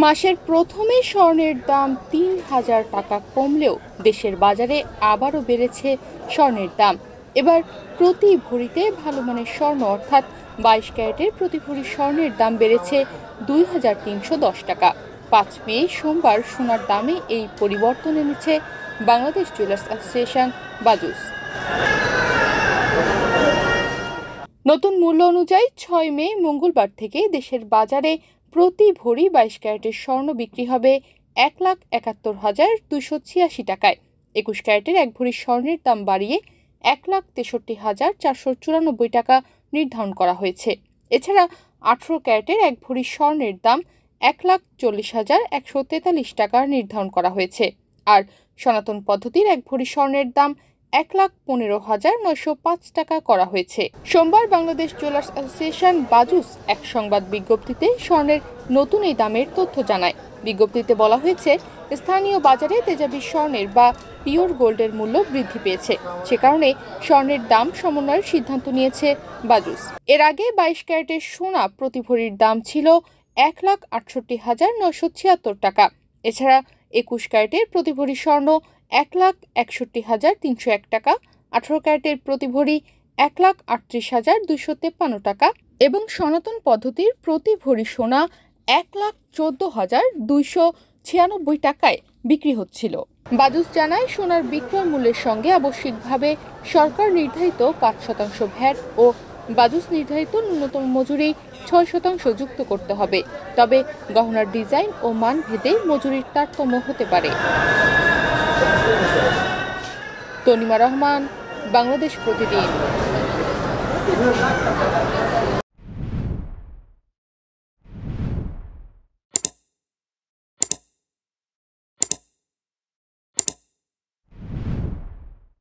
মাসের প্রথমে স্বর্ণের দাম ৩,০০০ টাকা কমলেও দেশের বাজারে আবারও বেড়েছে স্বর্ণের দাম। এবার প্রতি ভরিতে ভালো মানের স্বর্ণ অর্থাৎ ২২ ক্যারেটের প্রতি ভরি স্বর্ণের দাম বেড়েছে ২,৩১০ টাকা। ৫ মে সোমবার সোনার দামে এই পরিবর্তন এনেছে বাংলাদেশ জুয়েলার্স অ্যাসোসিয়েশন বাজুস। নতুন মূল্য অনুযায়ী ৬ মে মঙ্গলবার থেকে দেশের বাজারে প্রতি ভরি ২২ ক্যারেটের স্বর্ণ বিক্রি হবে ১,৭১,২৮৬ টাকায়। ২১ ক্যারেটের এক ভরি স্বর্ণের দাম বাড়িয়ে ১,৬৩,৪৯৪ টাকা নির্ধারণ করা হয়েছে। এছাড়া ১৮ ক্যারেটের এক ভরি স্বর্ণের দাম ১,৪০,১৪৩ টাকা নির্ধারণ করা হয়েছে। আর সনাতন পদ্ধতির এক ভরি স্বর্ণের দাম ১,১৫,৯০৫ টাকা করা হয়েছে। সোমবার বাংলাদেশ জুয়েলার্স অ্যাসোসিয়েশন বাজুস এক সংবাদ বিজ্ঞপ্তিতে স্বর্ণের নতুন এই দামের তথ্য জানায়। বিজ্ঞপ্তিতে বলা হয়েছে, স্থানীয় বাজারে তেজাবি স্বর্ণের বা পিওর গোল্ডের মূল্য বৃদ্ধি পেয়েছে, সে কারণে স্বর্ণের দাম সমন্বয়ের সিদ্ধান্ত নিয়েছে বাজুস। এর আগে ২২ ক্যারেটের সোনা প্রতি ভরির দাম ছিল ১,৬৮,৯৭৬ টাকা। এছাড়া ২১ ক্যারেটের প্রতি ভরি স্বর্ণ ১,৬১,৩০১ টাকা, ১৮ ক্যারেটের প্রতি ভরি ১,৩৮,২৫৩ টাকা এবং সনাতন পদ্ধতির প্রতি ভরি সোনা ১,১৪,২৯৬ টাকায় বিক্রি হচ্ছিল। বাজুস জানায়, সোনার বিক্রয় মূল্যের সঙ্গে আবশ্যিকভাবে সরকার নির্ধারিত ৫% ভ্যাট ও বাজুস নির্ধারিত ন্যূনতম মজুরি ৬% যুক্ত করতে হবে। তবে গহনার ডিজাইন ও মান ভেদে মজুরির তারতম্য হতে পারে। তনিমা রহমান, বাংলাদেশ প্রতিদিন।